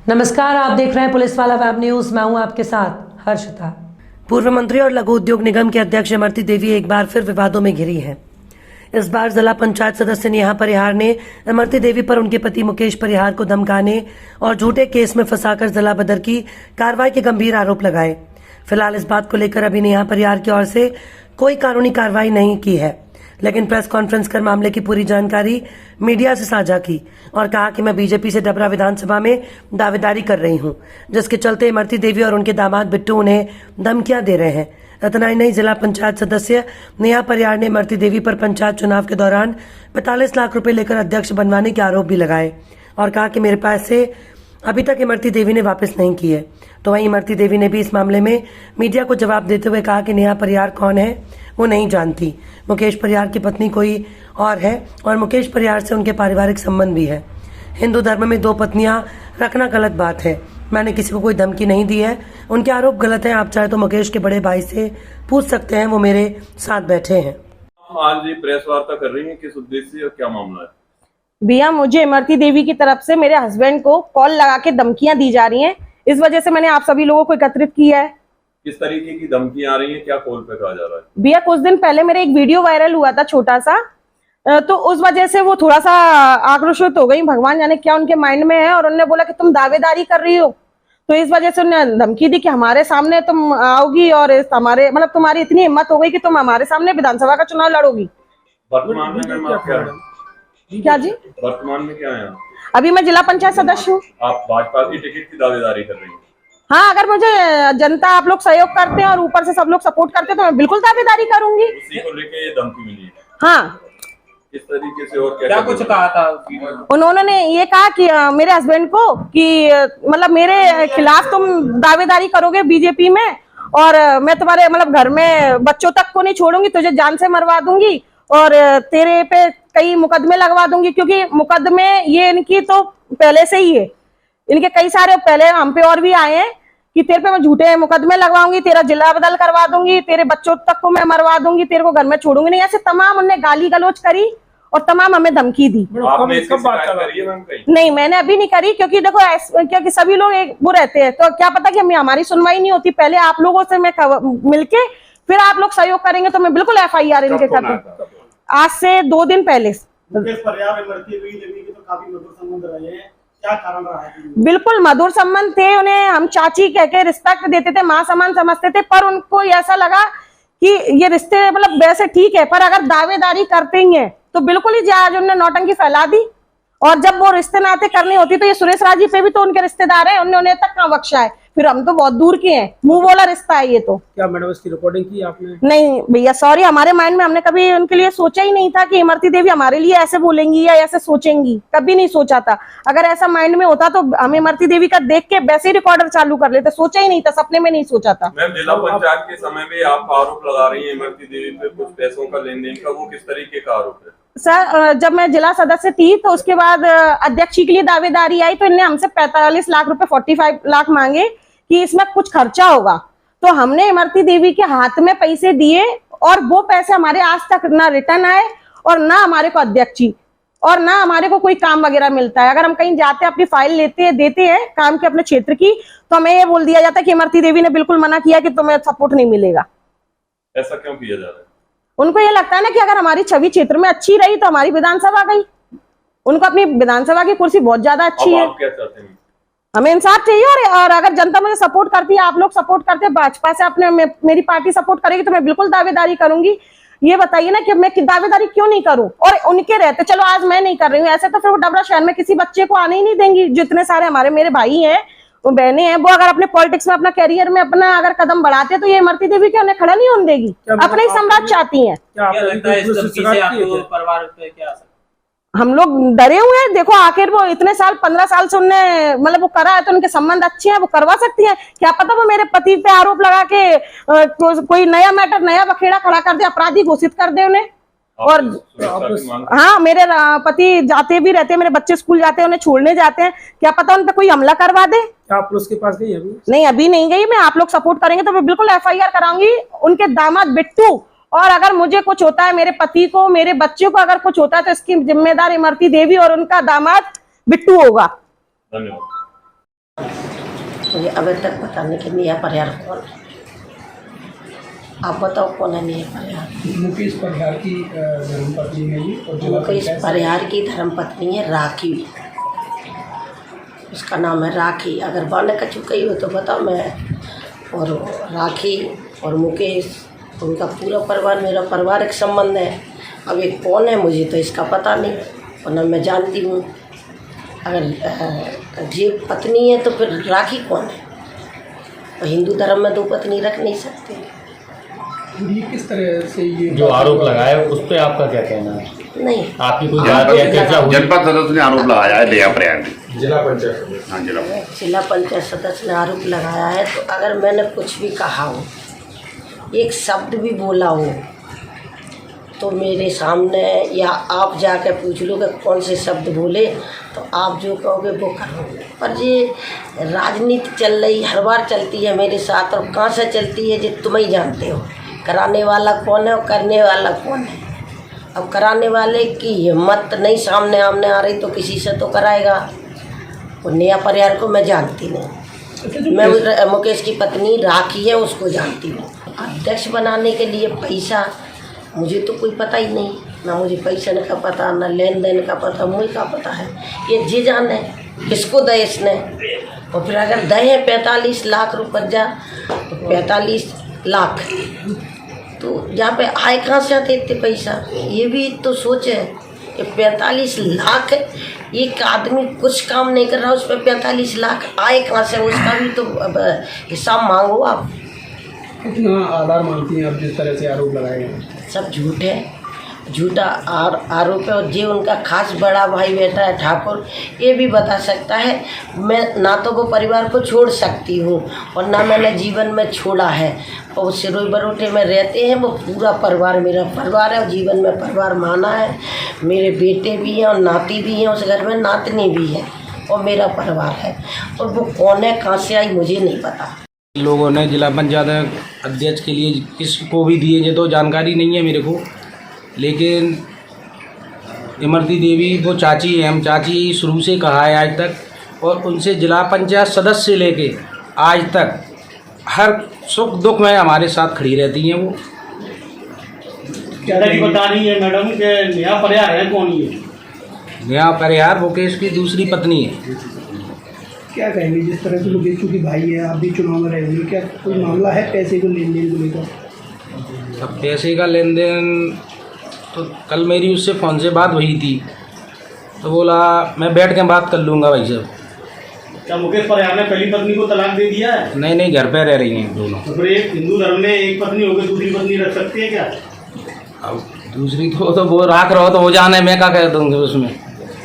नमस्कार, आप देख रहे हैं पुलिस वाला वेब न्यूज। मैं हूं आपके साथ हर्षिता। पूर्व मंत्री और लघु उद्योग निगम के अध्यक्ष इमरती देवी एक बार फिर विवादों में घिरी हैं। इस बार जिला पंचायत सदस्य नेहा परिहार ने इमरती देवी पर उनके पति मुकेश परिहार को धमकाने और झूठे केस में फंसाकर जिला बदर की कार्रवाई के गंभीर आरोप लगाए। फिलहाल इस बात को लेकर अभी नेहा परिहार की ओर से कोई कानूनी कार्रवाई नहीं की है, लेकिन प्रेस कॉन्फ्रेंस कर मामले की पूरी जानकारी मीडिया से साझा की और कहा कि मैं बीजेपी से डबरा विधानसभा में दावेदारी कर रही हूं, जिसके चलते इमरती देवी और उनके दामाद बिट्टू उन्हें धमकियां दे रहे हैं। इतना ही नहीं, जिला पंचायत सदस्य नेहा परिहार ने इमरती देवी पर पंचायत चुनाव के दौरान 45 लाख रुपए लेकर अध्यक्ष बनवाने के आरोप भी लगाए और कहा कि मेरे पैसे अभी तक इमरती देवी ने वापस नहीं किए। तो वहीं इमरती देवी ने भी इस मामले में मीडिया को जवाब देते हुए कहा कि नेहा परिहार कौन है वो नहीं जानती। मुकेश परिहार की पत्नी कोई और है और मुकेश परिहार से उनके पारिवारिक संबंध भी है। हिंदू धर्म में 2 पत्नियां रखना गलत बात है। मैंने किसी को कोई धमकी नहीं दी है। उनके आरोप गलत है। आप चाहे तो मुकेश के बड़े भाई से पूछ सकते हैं, वो मेरे साथ बैठे हैं। आज ये प्रेस वार्ता कर रही हैं, किस उद्देश्य से और क्या मामला है? भैया, मुझे इमरती देवी की तरफ से मेरे हस्बैंड को कॉल लगा के धमकियां दी जा रही हैं। इस वजह से मैंने आप सभी लोगों को एकत्रित किया है। किस तरीके की धमकियां आ रही हैं, क्या कॉल पे कहा जा रहा है? भैया, कुछ दिन पहले मेरा एक वीडियो वायरल हुआ था छोटा सा, तो उस वजह से वो थोड़ा सा आक्रोशित हो गई। भगवान जाने क्या उनके माइंड में है, और उन्होंने बोला कि तुम दावेदारी कर रही हो, तो इस वजह से उन्होंने धमकी दी कि हमारे सामने तुम आओगी और हमारे मतलब तुम्हारी इतनी हिम्मत हो गई कि तुम हमारे सामने विधानसभा का चुनाव लड़ोगी। वर्तमान में क्या जी? वर्तमान में क्या है? अभी मैं जिला पंचायत सदस्य हूँ। आप भाजपा की टिकट की दावेदारी कर रही हैं? हाँ, अगर मुझे जनता आप लोग सहयोग करते हैं और ऊपर से सब लोग सपोर्ट करते हैं तो मैं बिल्कुल दावेदारी करूंगी। उसी को लेके ये धमकी मिली है? हाँ। किस तरीके से और क्या कुछ कहा था? उन्होंने ये कहा कि मेरे हस्बैंड को कि मतलब मेरे खिलाफ तुम दावेदारी करोगे बीजेपी में, और मैं तुम्हारे मतलब घर में बच्चों तक को नहीं छोड़ूंगी, तुझे जान से मरवा दूंगी और तेरे पे कई मुकदमे लगवा दूंगी, क्योंकि मुकदमे ये इनकी तो पहले से ही है। इनके कई सारे पहले हम पे और भी आए हैं कि तेरे पे मैं झूठे मुकदमे लगवाऊंगी, तेरा जिला बदल करवा दूंगी, तेरे बच्चों तक को मैं मरवा दूंगी, तेरे को घर में छोड़ूंगी नहीं। ऐसे तमाम उन्हें गाली गलौज करी और तमाम हमें धमकी दी। आपने इसकी शिकायत करी है मैम कहीं? नहीं, मैंने अभी नहीं करी, क्योंकि देखो क्योंकि सभी लोग एक वो रहते हैं, तो क्या पता कि हमारी सुनवाई नहीं होती। पहले आप लोगों से मैं मिलके फिर आप लोग सहयोग करेंगे तो मैं बिल्कुल FIR इनके कर दूं। आज से 2 दिन पहले। क्या कारण रहा है? बिल्कुल मधुर संबंध थे, उन्हें हम चाची कह के रिस्पेक्ट देते थे, माँ समान समझते थे, पर उनको ऐसा लगा कि ये रिश्ते मतलब वैसे ठीक है, पर अगर दावेदारी करते ही हैं तो बिल्कुल ही जायज उन्होंने नौटंकी फैला दी। और जब वो रिश्ते नाते करनी होती तो ये सुरेश राजी पे भी तो उनके रिश्तेदार हैं, उन्होंने तक कहाँ बख्शा है। फिर हम तो बहुत दूर के हैं, मुंह बोला रिश्ता है ये तो। क्या मैडम इसकी रिकॉर्डिंग की आपने? नहीं भैया, सॉरी, हमारे माइंड में हमने कभी उनके लिए सोचा ही नहीं था कि इमरती देवी हमारे लिए ऐसे बोलेंगी या ऐसे सोचेंगी, कभी नहीं सोचा था। अगर ऐसा माइंड में होता तो हम इमरती देवी का देख के वैसे ही रिकॉर्डर चालू कर लेते, सोचा ही नहीं था, सपने में नहीं सोचा था। मैम, जिला पंचायत के समय में आप आरोप लगा रही है इमरती देवी पे कुछ पैसों का लेन देन का, वो किस तरीके का आरोप है? सर, जब मैं जिला सदस्य थी तो उसके बाद अध्यक्ष के लिए दावेदारी आई तो इन्होंने हमसे 45 लाख रुपए 45 लाख मांगे कि इसमें कुछ खर्चा होगा, तो हमने इमरती देवी के हाथ में पैसे दिए और वो पैसे हमारे आज तक ना रिटर्न आए और ना हमारे को अध्यक्षी और ना हमारे को कोई काम वगैरह मिलता है। अगर हम कहीं जाते हैं अपनी फाइल लेते हैं देते हैं काम के अपने क्षेत्र की, तो हमें ये बोल दिया जाता है कि इमरती देवी ने बिल्कुल मना किया कि तुम्हें सपोर्ट नहीं मिलेगा। ऐसा क्यों किया जा रहा है? उनको ये लगता है ना कि अगर हमारी छवि क्षेत्र में अच्छी रही तो हमारी विधानसभा गई। उनको अपनी विधानसभा की कुर्सी बहुत ज्यादा अच्छी है। आप क्या चाहते हैं? हमें इंसाफ चाहिए, और अगर जनता मुझे सपोर्ट करती है, आप लोग सपोर्ट करते हैं, भाजपा से अपने मेरी पार्टी सपोर्ट करेगी तो मैं बिल्कुल दावेदारी करूंगी। ये बताइए ना कि मैं दावेदारी क्यों नहीं करूं? और उनके रहते, चलो आज मैं नहीं कर रही हूँ, ऐसे तो फिर वो डबरा शहर में किसी बच्चे को आने ही नहीं देंगी। जितने सारे हमारे मेरे भाई हैं, वो बहनें हैं, वो अगर अपने पॉलिटिक्स में अपना कैरियर में अपना अगर कदम बढ़ाते तो ये इमरती देवी क्या उन्हें खड़ा नहीं होने देगी? अपने ही सम्राट चाहती है। हम लोग डरे हुए हैं। देखो, आखिर वो इतने साल 15 साल से उनने मतलब वो करा है तो उनके संबंध अच्छे हैं, वो करवा सकती हैं। क्या पता वो मेरे पति पे आरोप लगा के कोई नया मैटर, नया बखेड़ा खड़ा कर दे, अपराधी घोषित कर दे उन्हें। और हाँ, मेरे पति जाते भी रहते हैं, मेरे बच्चे स्कूल जाते हैं, उन्हें छोड़ने जाते हैं, क्या पता उन पे कोई हमला करवा दे। आप पुलिस के पास गई अभी? नहीं, अभी नहीं गई मैं। आप लोग सपोर्ट करेंगे तो मैं बिल्कुल FIR कराऊंगी उनके दामाद बिट्टू, और अगर मुझे कुछ होता है, मेरे पति को, मेरे बच्चों को अगर कुछ होता है तो इसकी जिम्मेदार इमरती देवी और उनका दामाद बिट्टू होगा। धन्यवाद। मुझे अभी तक पता नहीं कि नेहा परिहार कौन है। आप बताओ कौन है नेहा परिहार? मुकेश परिहार की धर्मपत्नी है ये और जिला मुकेश पंचायत परिहार की धर्मपत्नी है राखी, उसका नाम है राखी। अगर बाने का चुकी हो तो बताओ। मैं और राखी और मुकेश, उनका पूरा परिवार मेरा पारिवारिक संबंध है। अब ये कौन है मुझे तो इसका पता नहीं, वरना मैं जानती हूँ। अगर ये पत्नी है तो फिर राखी कौन है? तो हिंदू धर्म में दो पत्नी रख नहीं सकते। ये किस तरह से ये जो आरोप लगाया उस पर आपका क्या कहना है? नहीं, आपकी कोई जाति या चर्चा हुई? जनपद सदस्य ने आरोप लगाया है नेहा परिहार ने। जिला पंचायत हाँ जिला जिला पंचायत सदस्य ने आरोप लगाया है। तो अगर मैंने कुछ भी कहा हो, एक शब्द भी बोला हो, तो मेरे सामने या आप जाकर पूछ लो कि कौन से शब्द बोले, तो आप जो कहोगे वो करोगे। पर ये राजनीति चल रही, हर बार चलती है मेरे साथ, और कहाँ से चलती है ये तुम ही जानते हो। कराने वाला कौन है और करने वाला कौन है। अब कराने वाले की हिम्मत नहीं सामने आमने आ रही तो किसी से तो कराएगा। वो नेहा परिहार को मैं जानती नहीं, मैं उस मुकेश की पत्नी राखी है उसको जानती हूँ। अध्यक्ष बनाने के लिए पैसा, मुझे तो कोई पता ही नहीं, ना मुझे पैसे का पता, ना लेन देन का पता, मुझे का पता है। ये जी जाने किसको दे इसने। और फिर अगर दे 45 लाख रुपया, तो 45 लाख तो यहाँ पे आए कहाँ से आते इतने पैसा, ये भी तो सोचे। ये 45 लाख, एक आदमी कुछ काम नहीं कर रहा, उस पर 45 लाख आए कहाँ से, उसका भी तो हिसाब मांगो आप। कितना आधार मानती हैं आप जिस तरह से आरोप लगाए हैं? सब झूठ है, झूठा आरोप है। और जो उनका खास बड़ा भाई बेटा है ठाकुर, ये भी बता सकता है। मैं ना तो वो परिवार को छोड़ सकती हूँ और ना मैंने जीवन में छोड़ा है। और सिरोई बरोटे में रहते हैं, वो पूरा परिवार मेरा परिवार है, और जीवन में परिवार माना है। मेरे बेटे भी हैं और नाती भी हैं, उस घर में नातनी भी है, और मेरा परिवार है। और वो कौन है, कहाँ से आई, मुझे नहीं पता। लोगों ने जिला पंचायत अध्यक्ष के लिए किसको भी दिए, ये तो जानकारी नहीं है मेरे को। लेकिन इमरती देवी वो चाची है, हम चाची शुरू से कहा है आज तक, और उनसे जिला पंचायत सदस्य से लेके आज तक हर सुख दुख में हमारे साथ खड़ी रहती हैं। वो क्या बता रही है मैडम कि नेहा परिहार है कौन ये? नेहा परिहार मुकेश की दूसरी पत्नी है। क्या कहेंगे जिस तरह से मुकेश की भाई है, आप भी चुनाव में रहेंगे, क्या कोई मामला है पैसे को लेन देन को लेकर? अब पैसे का लेन देन तो कल मेरी उससे फ़ोन से बात हुई थी, तो बोला मैं बैठ के बात कर लूँगा भाई साहब। क्या मुकेश परिहार ने पहली पत्नी को तलाक दे दिया है? नहीं, घर पे रह रही हैं दोनों। तो फिर एक हिंदू धर्म में एक पत्नी होकर दूसरी पत्नी रख सकती है क्या? अब दूसरी तो वो राख रहो तो हो जाना है, मैं क्या कह दूँगी उसमें।